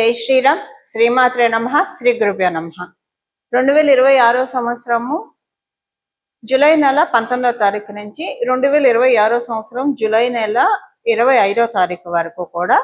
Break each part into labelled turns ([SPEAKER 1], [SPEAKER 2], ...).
[SPEAKER 1] జై శ్రీరామ్. శ్రీమాత్రే నమః. శ్రీ గురుభ్యో నమః. 2026 సంవత్సరము జూలై నెల 19వ తారీఖు నుంచి 2026 సంవత్సరం జూలై నెల 25వ తారీఖు వరకు కూడా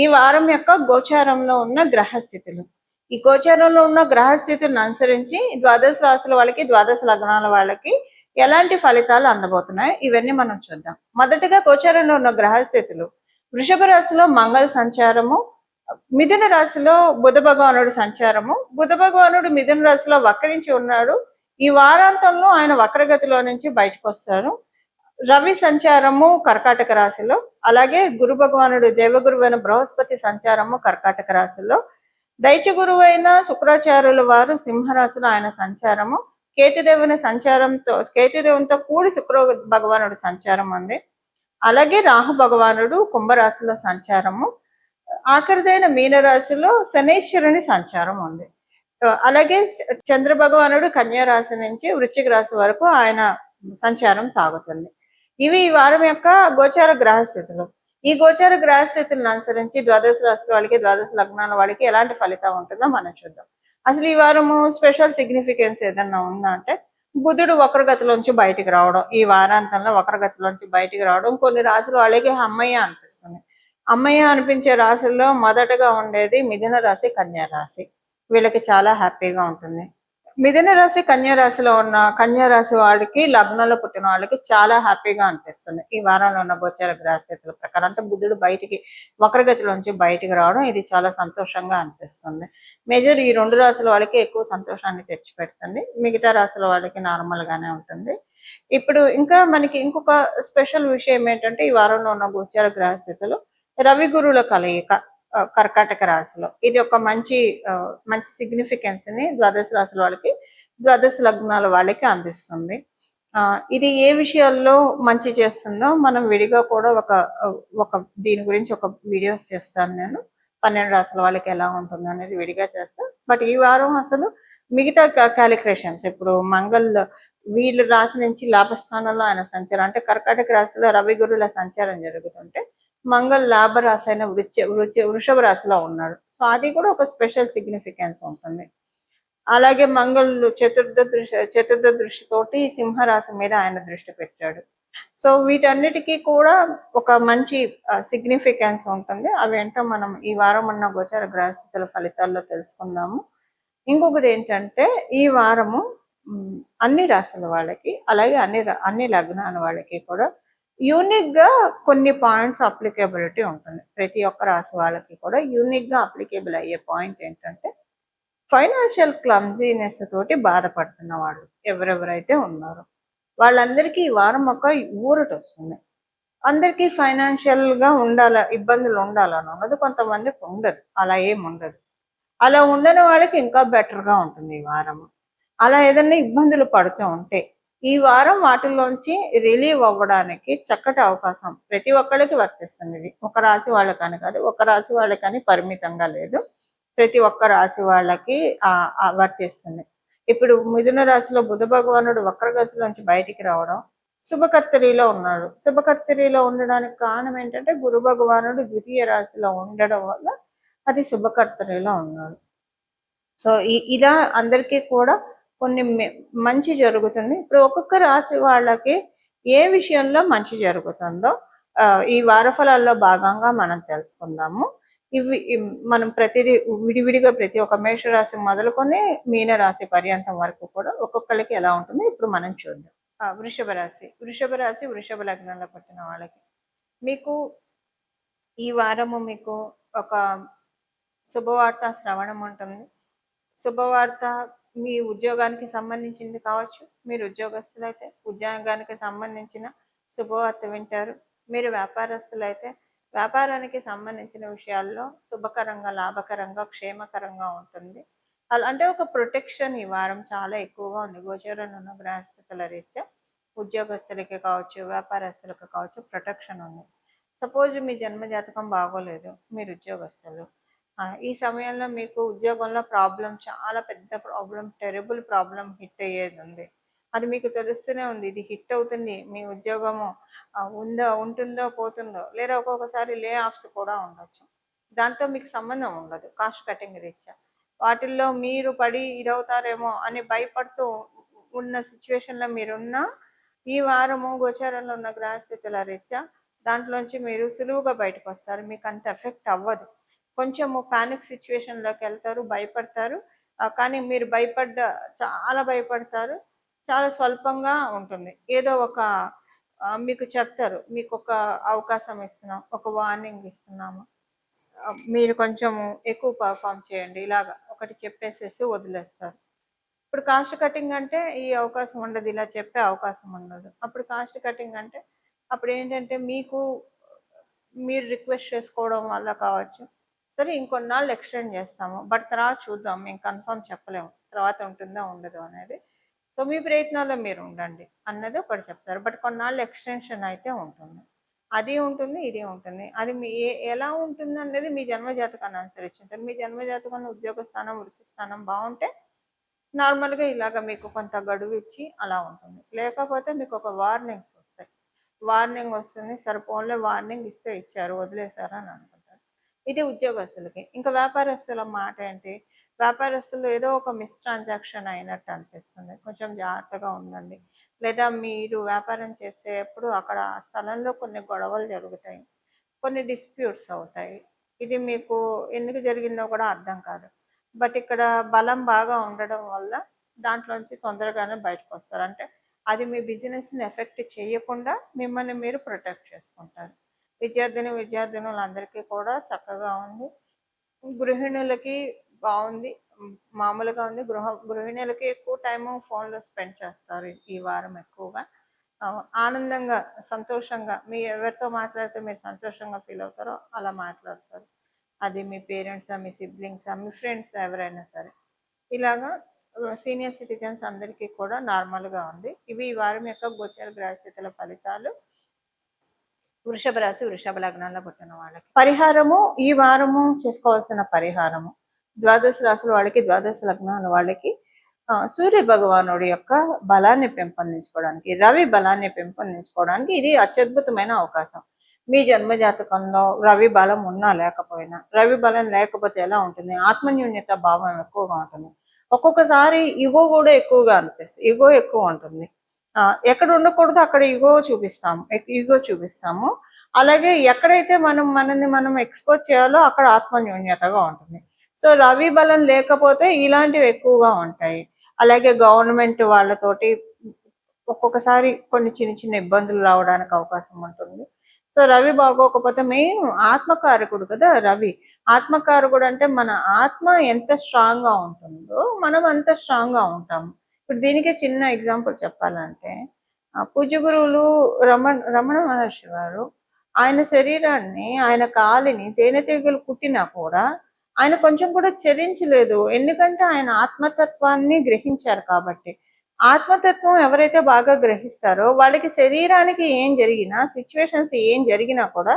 [SPEAKER 1] ఈ వారం యొక్క గోచారంలో ఉన్న గ్రహస్థితులు, ఈ గోచారంలో ఉన్న గ్రహస్థితులను అనుసరించి ద్వాదశ రాశుల వాళ్ళకి, ద్వాదశ లగ్నాల వాళ్ళకి ఎలాంటి ఫలితాలు అందబోతున్నాయి ఇవన్నీ మనం చూద్దాం. మొదటిగా గోచారంలో ఉన్న గ్రహస్థితులు: వృషభ రాశిలో మంగళ సంచారము, మిథున రాశిలో బుధ భగవానుడు సంచారము. బుధ భగవానుడు మిథున రాశిలో వక్రించి ఉన్నాడు. ఈ వారాంతంలో ఆయన వక్రగతిలో నుంచి బయటకు వస్తారు. రవి సంచారము కర్కాటక రాశిలో, అలాగే గురు భగవానుడు దేవగురువైన బృహస్పతి సంచారము కర్కాటక రాశిలో, దైత్య గురువైన శుక్రాచార్యుల వారు సింహరాశిలో ఆయన సంచారము, కేతుదేవునితో కూడి శుక్ర భగవానుడు సంచారం ఉంది. అలాగే రాహు భగవానుడు కుంభరాశిలో సంచారము, ఆఖరిదైన మీనరాశిలో శనేశ్వరుని సంచారం ఉంది. అలాగే చంద్ర భగవానుడు కన్యా రాశి నుంచి వృశ్చిక రాశి వరకు ఆయన సంచారం సాగుతుంది. ఇవి ఈ వారం యొక్క గోచార గ్రహస్థితులు. ఈ గోచార గ్రహస్థితులను అనుసరించి ద్వాదశ రాశుల వాళ్ళకి, ద్వాదశ లగ్నాల వాళ్ళకి ఎలాంటి ఫలితం ఉంటుందో మనం చూద్దాం. అసలు ఈ వారము స్పెషల్ సిగ్నిఫికెన్స్ ఏదన్నా ఉందా అంటే, బుధుడు వక్రగతిలోంచి బయటికి రావడం, ఈ వారాంతంలో వక్రగతిలోంచి బయటికి రావడం కొన్ని రాశుల వాళ్ళకి అమ్మయ్య అనిపిస్తుంది. అమ్మయ్య అనిపించే రాశుల్లో మొదటగా ఉండేది మిథున రాశి, కన్యా రాశి. వీళ్ళకి చాలా హ్యాపీగా ఉంటుంది. మిథున రాశి, కన్యా రాశిలో ఉన్న కన్యా రాశి వాడికి, లగ్నంలో పుట్టిన వాళ్ళకి చాలా హ్యాపీగా అనిపిస్తుంది ఈ వారంలో ఉన్న గోచార గ్రహస్థితుల ప్రకారం. అంటే బుధుడు బయటికి వక్రగతిలోంచి బయటికి రావడం ఇది చాలా సంతోషంగా అనిపిస్తుంది. మేజర్ ఈ రెండు రాశుల వాళ్ళకి ఎక్కువ సంతోషాన్ని తెచ్చిపెడుతుంది. మిగతా రాశుల వాళ్ళకి నార్మల్ గానే ఉంటుంది. ఇప్పుడు ఇంకా మనకి ఇంకొక స్పెషల్ విషయం ఏంటంటే, ఈ వారంలో ఉన్న గోచార గ్రహస్థితులు రవి గురువుల కలయిక కర్కాటక రాశిలో. ఇది ఒక మంచి సిగ్నిఫికెన్స్ ని ద్వాదశ రాశుల వాళ్ళకి, ద్వాదశ లగ్నాల వాళ్ళకి అందిస్తుంది. ఇది ఏ విషయాల్లో మంచి చేస్తుందో మనం విడిగా కూడా ఒక దీని గురించి ఒక వీడియోస్ చేస్తాను నేను. 12 రాశుల వాళ్ళకి ఎలా ఉంటుంది అనేది విడిగా చేస్తాను. బట్ ఈ వారం అసలు మిగతా క్యాలిక్యులేషన్స్, ఇప్పుడు వీళ్ళ రాశి నుంచి లాభస్థానంలో ఆయన సంచారం, అంటే కర్కాటక రాశిలో రవి గురువుల సంచారం జరుగుతుంటే మంగళ లాభ రాశి అయిన వృషభ రాశిలో ఉన్నాడు. సో అది కూడా ఒక స్పెషల్ సిగ్నిఫికెన్స్ ఉంటుంది. అలాగే మంగళుడు చతుర్థ దృష్టితోటి సింహరాశి మీద ఆయన దృష్టి పెట్టాడు. సో వీటన్నిటికీ కూడా ఒక మంచి సిగ్నిఫికెన్స్ ఉంటుంది. అవేంటో మనం ఈ వారం ఉన్న గోచార గ్రహస్థితుల ఫలితాల్లో తెలుసుకుందాము. ఇంకొకటి ఏంటంటే, ఈ వారము అన్ని రాశుల వాళ్ళకి, అలాగే అన్ని లగ్నాల వాళ్ళకి కూడా యూనిక్ గా కొన్ని పాయింట్స్ అప్లికేబిలిటీ ఉంటుంది. ప్రతి ఒక్క రాశి వాళ్ళకి కూడా యూనిక్ గా అప్లికేబుల్ అయ్యే పాయింట్ ఏంటంటే, ఫైనాన్షియల్ క్లమ్జీనెస్ తోటి బాధపడుతున్న వాళ్ళు ఎవరెవరైతే ఉన్నారో వాళ్ళందరికీ ఈ వారం ఒక ఊరట వస్తుంది. అందరికీ ఫైనాన్షియల్ గా ఇబ్బందులు ఉండాలని ఉన్నది, కొంతమందికి ఉండదు. అలా ఏమి ఉండదు. అలా ఉండని వాళ్ళకి ఇంకా బెటర్ గా ఉంటుంది ఈ వారం. అలా ఏదైనా ఇబ్బందులు పడుతూ ఉంటే ఈ వారం వాటిల్లోంచి రిలీవ్ అవ్వడానికి చక్కటి అవకాశం ప్రతి ఒక్కరికి వర్తిస్తుంది. ఇది ఒక రాశి వాళ్ళకని కాదు, ఒక రాశి వాళ్ళకని పరిమితంగా లేదు, ప్రతి ఒక్క రాశి వాళ్ళకి వర్తిస్తుంది. ఇప్పుడు మిథున రాశిలో బుధ భగవానుడు వక్రగతిలోంచి బయటికి రావడం, శుభకర్తరిలో ఉన్నాడు. శుభకర్తరిలో ఉండడానికి కారణం ఏంటంటే, గురు భగవానుడు ద్వితీయ రాశిలో ఉండడం వల్ల అది శుభకర్తరిలో ఉన్నాడు. సో ఇలా అందరికీ కూడా కొన్ని మంచి జరుగుతుంది. ఇప్పుడు ఒక్కొక్క రాశి వాళ్ళకి ఏ విషయంలో మంచి జరుగుతుందో ఈ వారఫలాల్లో భాగంగా మనం తెలుసుకుందాము. మనం ప్రతిదీ విడివిడిగా ప్రతి ఒక్క మేషరాశి మొదలుకొని మీనరాశి పర్యంతం వరకు కూడా ఒక్కొక్కరికి ఎలా ఉంటుందో ఇప్పుడు మనం చూద్దాం. వృషభ రాశి వృషభ లగ్నంలో పుట్టిన వాళ్ళకి మీకు ఈ వారము మీకు ఒక శుభవార్త శ్రవణం ఉంటుంది. శుభవార్త మీ ఉద్యోగానికి సంబంధించింది కావచ్చు. మీరు ఉద్యోగస్తులైతే ఉద్యోగానికి సంబంధించిన శుభవార్త వింటారు. మీరు వ్యాపారస్తులైతే వ్యాపారానికి సంబంధించిన విషయాల్లో శుభకరంగా, లాభకరంగా, క్షేమకరంగా ఉంటుంది. అంటే ఒక ప్రొటెక్షన్ ఈ వారం చాలా ఎక్కువగా ఉంది. గోచరంలో ఉన్న గ్రహస్థితుల రీత్యా ఉద్యోగస్తులకి కావచ్చు, వ్యాపారస్తులకు కావచ్చు ప్రొటెక్షన్ ఉంది. సపోజ్ మీ జన్మజాతకం బాగోలేదు, మీరు ఉద్యోగస్తులు, ఈ సమయంలో మీకు ఉద్యోగంలో ప్రాబ్లం, చాలా పెద్ద ప్రాబ్లం, టెరబుల్ ప్రాబ్లం హిట్ అయ్యేది ఉంది. అది మీకు తెలుస్తూనే ఉంది. ఇది హిట్ అవుతుంది, మీ ఉద్యోగము ఉంటుందో పోతుందో, లేదా ఒక్కొక్కసారి లే ఆఫ్స్ కూడా ఉండొచ్చు. దాంతో మీకు సంబంధం ఉండదు కాస్ట్ కటింగ్ రీత్యా. వాటిల్లో మీరు పడి ఇదవుతారేమో అని భయపడుతూ ఉన్న సిచ్యువేషన్లో మీరున్నా, ఈ వారము గోచారంలో ఉన్న గ్రహస్థితుల రీత్యా దాంట్లోంచి మీరు సులువుగా బయటకు వస్తారు. మీకు అంత ఎఫెక్ట్ అవ్వదు. కొంచెము పానిక్ సిచ్యువేషన్లోకి వెళ్తారు, భయపడతారు. కానీ మీరు చాలా భయపడతారు. చాలా స్వల్పంగా ఉంటుంది. ఏదో ఒక మీకు చెప్తారు, మీకు ఒక అవకాశం ఇస్తున్నాం, ఒక వార్నింగ్ ఇస్తున్నాము, మీరు కొంచెం ఎక్కువ పర్ఫామ్ చేయండి, ఇలాగా ఒకటి చెప్పేసేసి వదిలేస్తారు. ఇప్పుడు కాస్ట్ కటింగ్ అంటే ఈ అవకాశం ఉండదు, ఇలా చెప్పే అవకాశం ఉండదు. అప్పుడు కాస్ట్ కటింగ్ అంటే అప్పుడు ఏంటంటే మీరు రిక్వెస్ట్ చేసుకోవడం వల్ల కావచ్చు, సరే ఇంకొన్నాళ్ళు ఎక్స్టెండ్ చేస్తాము, బట్ తర్వాత చూద్దాం, మేము కన్ఫర్మ్ చెప్పలేము తర్వాత ఉంటుందా ఉండదు అనేది. సో మీ ప్రయత్నాల్లో మీరు ఉండండి అన్నది ఒకటి చెప్తారు. బట్ కొన్నాళ్ళు ఎక్స్టెన్షన్ అయితే ఉంటుంది. అది ఉంటుంది, ఇది ఉంటుంది. అది ఎలా ఉంటుంది అనేది మీ జన్మజాతకాన్ని అనుసరించి ఉంటుంది. మీ జన్మజాతకంలో ఉద్యోగ స్థానం, వృత్తి స్థానం బాగుంటే నార్మల్గా ఇలాగ మీకు కొంత గడువు ఇచ్చి అలా ఉంటుంది. లేకపోతే మీకు ఒక వార్నింగ్స్ వస్తాయి. వార్నింగ్ వస్తుంది, సరే ఫోన్లో వార్నింగ్ ఇస్తే ఇచ్చారు, వదిలేశారు అని అనుకుంటారు. ఇది ఉద్యోగస్తులకి. ఇంకా వ్యాపారస్తుల మాట ఏంటి? వ్యాపారస్తులు ఏదో ఒక మిస్ ట్రాన్సాక్షన్ అయినట్టు అనిపిస్తుంది, కొంచెం జాగ్రత్తగా ఉండండి. లేదా మీరు వ్యాపారం చేసేప్పుడు అక్కడ స్థలంలో కొన్ని గొడవలు జరుగుతాయి, కొన్ని డిస్ప్యూట్స్ అవుతాయి. ఇది మీకు ఎందుకు జరిగిందో కూడా అర్థం కాదు. బట్ ఇక్కడ బలం బాగా ఉండడం వల్ల దాంట్లోంచి తొందరగానే బయటకు వస్తారు. అంటే అది మీ బిజినెస్ని ఎఫెక్ట్ చేయకుండా మిమ్మల్ని మీరు ప్రొటెక్ట్ చేసుకుంటారు. విద్యార్థినులందరికీ కూడా చక్కగా ఉంది. గృహిణులకి బాగుంది, మామూలుగా ఉంది. గృహిణులకి ఎక్కువ టైము ఫోన్లో స్పెండ్ చేస్తారు ఈ వారం ఎక్కువగా. ఆనందంగా, సంతోషంగా, మీ ఎవరితో మాట్లాడితే మీరు సంతోషంగా ఫీల్ అవుతారో అలా మాట్లాడతారు. అది మీ పేరెంట్సా, మీ సిబ్లింగ్సా, మీ ఫ్రెండ్స్ ఎవరైనా సరే. ఇలాగా సీనియర్ సిటిజన్స్ అందరికీ కూడా నార్మల్గా ఉంది. ఇవి ఈ వారం యొక్క గోచర గ్రహస్థితుల ఫలితాలు వృషభ రాశి, వృషభ లగ్నంలో పుట్టిన వాళ్ళకి. పరిహారము, ఈ వారము చేసుకోవాల్సిన పరిహారము ద్వాదశ రాశుల వాళ్ళకి, ద్వాదశ లగ్నాల వాళ్ళకి సూర్య భగవానుడి యొక్క బలాన్ని పెంపొందించుకోవడానికి, రవి బలాన్ని పెంపొందించుకోవడానికి ఇది అత్యద్భుతమైన అవకాశం. మీ జన్మజాతకంలో రవి బలం ఉన్నా లేకపోయినా, రవి బలం లేకపోతే ఎలా ఉంటుంది? ఆత్మన్యూన్యత భావం ఎక్కువగా ఉంటుంది. ఒక్కొక్కసారి ఇగో కూడా ఎక్కువగా అనిపిస్తుంది, ఇగో ఎక్కువ ఉంటుంది. ఎక్కడ ఉండకూడదు అక్కడ ఈగో చూపిస్తాము. అలాగే ఎక్కడైతే మనం ఎక్స్పోజ్ చేయాలో అక్కడ ఆత్మన్యూన్యతగా ఉంటుంది. సో రవి బలం లేకపోతే ఇలాంటివి ఎక్కువగా ఉంటాయి. అలాగే గవర్నమెంట్ వాళ్ళతోటి ఒక్కొక్కసారి కొన్ని చిన్న చిన్న ఇబ్బందులు రావడానికి అవకాశం ఉంటుంది. సో రవి బాగోకపోతే మెయిన్ ఆత్మకారకుడు కదా రవి. ఆత్మకారకుడు అంటే మన ఆత్మ ఎంత స్ట్రాంగ్గా ఉంటుందో మనం అంత స్ట్రాంగ్గా ఉంటాము. ఇప్పుడు దీనికి చిన్న ఎగ్జాంపుల్ చెప్పాలంటే, పూజ్య గురువులు రమణ మహర్షి వారు ఆయన శరీరాన్ని, ఆయన కాలిని తేనెటీగలు కుట్టినా కూడా ఆయన కొంచెం కూడా చలించలేదు. ఎందుకంటే ఆయన ఆత్మతత్వాన్ని గ్రహించారు కాబట్టి. ఆత్మతత్వం ఎవరైతే బాగా గ్రహిస్తారో వాళ్ళకి శరీరానికి ఏం జరిగినా, సిచ్యువేషన్స్ ఏం జరిగినా కూడా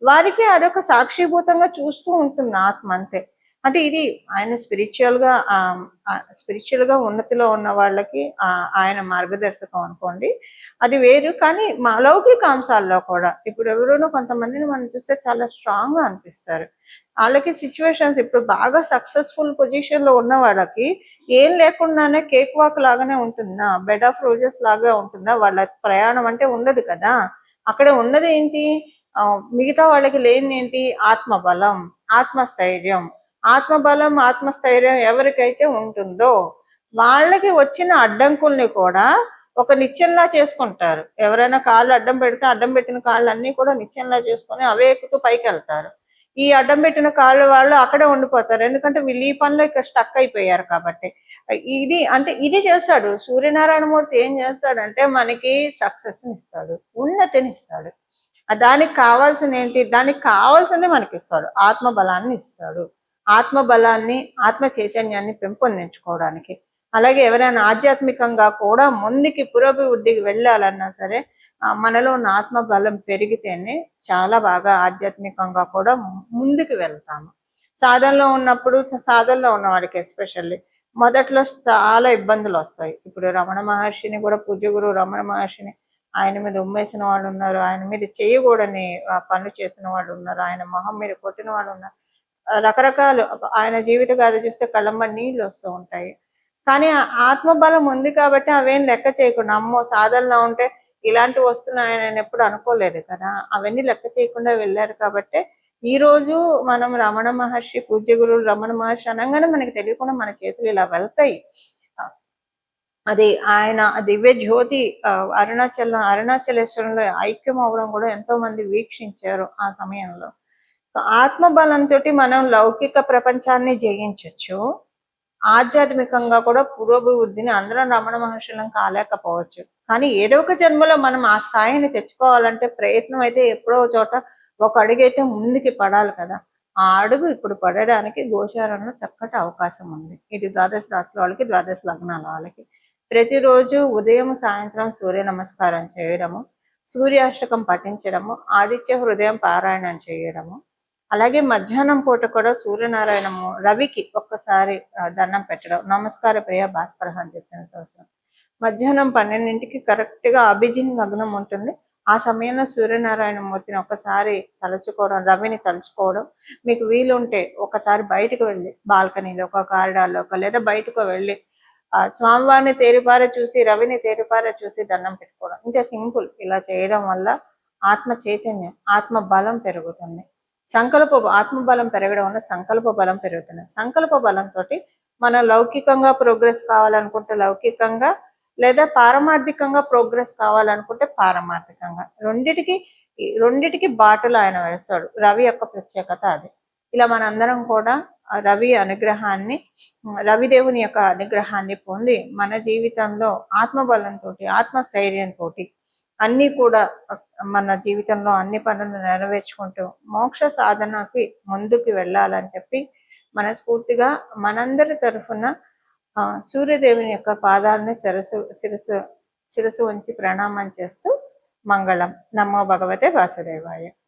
[SPEAKER 1] వారికి అదొక సాక్షిభూతంగా చూస్తూ ఉంటుంది ఆత్మ, అంతే. అంటే ఇది ఆయన స్పిరిచువల్గా ఉన్నతిలో ఉన్న వాళ్ళకి ఆయన మార్గదర్శకం అనుకోండి, అది వేరు. కానీ మా లౌకిక అంశాల్లో కూడా ఇప్పుడు ఎవరైనా కొంతమందిని మనం చూస్తే చాలా స్ట్రాంగ్గా అనిపిస్తారు. వాళ్ళకి సిచ్యువేషన్స్ ఇప్పుడు బాగా సక్సెస్ఫుల్ పొజిషన్లో ఉన్న వాళ్ళకి ఏం లేకుండానే కేక్ వాక్ లాగానే ఉంటుందా, బెడ్ ఆఫ్ రోజెస్ లాగా ఉంటుందా? వాళ్ళ ప్రయాణం అంటే ఉండదు కదా. అక్కడ ఉన్నది ఏంటి? మిగతా వాళ్ళకి లేనిది ఏంటి? ఆత్మబలం, ఆత్మస్థైర్యం. ఆత్మబలం, ఆత్మస్థైర్యం ఎవరికైతే ఉంటుందో వాళ్ళకి వచ్చిన అడ్డంకుల్ని కూడా ఒక నిత్యంలా చేసుకుంటారు. ఎవరైనా కాళ్ళు అడ్డం పెడితే అడ్డం పెట్టిన కాళ్ళు అన్నీ కూడా నిత్యంలా చేసుకొని అవే ఎక్కుతూ పైకి వెళ్తారు. ఈ అడ్డం పెట్టిన కాళ్ళు వాళ్ళు అక్కడే ఉండిపోతారు, ఎందుకంటే వీళ్ళు ఈ పనిలో ఇక్కడ స్టక్ అయిపోయారు కాబట్టి. ఇది చేస్తాడు సూర్యనారాయణమూర్తి. ఏం చేస్తాడంటే మనకి సక్సెస్ని ఇస్తాడు, ఉన్నతిని ఇస్తాడు. దానికి కావాల్సిన ఏంటి? దానికి కావాల్సింది మనకి ఇస్తాడు, ఆత్మబలాన్ని ఇస్తాడు. ఆత్మబలాన్ని, ఆత్మ చైతన్యాన్ని పెంపొందించుకోవడానికి. అలాగే ఎవరైనా ఆధ్యాత్మికంగా కూడా ముందుకి పురోభివృద్ధికి వెళ్ళాలన్నా సరే మనలో ఉన్న ఆత్మబలం పెరిగితేనే చాలా బాగా ఆధ్యాత్మికంగా కూడా ముందుకు వెళ్తాము. సాధనలో ఉన్న వాడికి ఎస్పెషల్లీ మొదట్లో చాలా ఇబ్బందులు వస్తాయి. ఇప్పుడు రమణ మహర్షిని కూడా, పూజ్య గురువు రమణ మహర్షిని ఆయన మీద ఉమ్మేసిన వాళ్ళు ఉన్నారు, ఆయన మీద చేయకూడని పనులు చేసిన వాళ్ళు ఉన్నారు, ఆయన మొహం మీద కొట్టిన వాళ్ళు ఉన్నారు. రకరకాలు ఆయన జీవిత గాథ చూస్తే కళ్ళమ్మ నీళ్ళు వస్తూ ఉంటాయి. కానీ ఆత్మబలం ఉంది కాబట్టి అవేం లెక్క చేయకుండా, అమ్మో సాధనలో ఉంటే ఇలాంటివి వస్తున్నాయని నేను ఎప్పుడు అనుకోలేదు కదా. అవన్నీ లెక్క చేయకుండా వెళ్ళారు కాబట్టి ఈ రోజు మనం రమణ మహర్షి, పూజ్య గురువులు రమణ మహర్షి అనగానే మనకి తెలియకుండా మన చేతులు ఇలా వెళ్తాయి. అది ఆయన దివ్య జ్యోతి అరుణాచలేశ్వరంలో ఐక్యం అవ్వడం కూడా ఎంతో మంది వీక్షించారు ఆ సమయంలో. ఆత్మబలంతో మనం లౌకిక ప్రపంచాన్ని జయించవచ్చు, ఆధ్యాత్మికంగా కూడా పురోభివృద్ధిని అందరం రమణ మహర్షులం కాలేకపోవచ్చు. కానీ ఏదో ఒక జన్మలో మనం ఆ స్థాయిని తెచ్చుకోవాలంటే ప్రయత్నం అయితే ఎప్పుడో చోట ఒక అడుగైతే ముందుకి పడాలి కదా. ఆ అడుగు ఇప్పుడు పడడానికి గోచారంలో చక్కటి అవకాశం ఉంది. ఇది ద్వాదశ రాశుల వాళ్ళకి, ద్వాదశ లగ్నాల వాళ్ళకి. ప్రతిరోజు ఉదయం సాయంత్రం సూర్య నమస్కారం చేయడము, సూర్యాష్టకం పఠించడము, ఆదిత్య హృదయం పారాయణం చేయడము, అలాగే మధ్యాహ్నం పూట కూడా సూర్యనారాయణము రవికి ఒక్కసారి దండం పెట్టడం, నమస్కార ప్రియ భాస్కర అని చెప్పిన కోసం. మధ్యాహ్నం 12ంటికి కరెక్ట్ గా అభిజిన్ లగ్నం ఉంటుంది. ఆ సమయంలో సూర్యనారాయణ మూర్తిని ఒకసారి తలుచుకోవడం, రవిని తలుచుకోవడం. మీకు వీలుంటే ఒకసారి బయటకు వెళ్ళి బాల్కనీలో, ఒక కారిడార్లో, లేదా బయటకు వెళ్ళి స్వామివారిని తేరిపార చూసి, రవిని తేరిపార చూసి దండం పెట్టుకోవడం. ఇంత సింపుల్. ఇలా చేయడం వల్ల ఆత్మ చైతన్యం, ఆత్మ బలం పెరుగుతుంది. ఆత్మబలం పెరగడం వల్ల సంకల్ప బలం పెరుగుతుంది. సంకల్ప బలంతో మనం లౌకికంగా ప్రోగ్రెస్ కావాలనుకుంటే లౌకికంగా, లేదా పారమార్థికంగా ప్రోగ్రెస్ కావాలనుకుంటే పారమార్థికంగా, రెండిటికి బాటలు ఆయన వేస్తాడు. రవి యొక్క ప్రత్యేకత అది. ఇలా మనందరం కూడా రవిదేవుని యొక్క అనుగ్రహాన్ని పొంది మన జీవితంలో ఆత్మబలంతో, ఆత్మస్థైర్యంతో అన్ని కూడా మన జీవితంలో అన్ని పనులు నెరవేర్చుకుంటూ మోక్ష సాధనకి ముందుకు వెళ్ళాలని చెప్పి మనస్ఫూర్తిగా మనందరి తరఫున సూర్యదేవుని యొక్క పాదాలని శిరసు ఉంచి ప్రణామం చేస్తూ మంగళం. నమో భగవతే వాసుదేవాయ.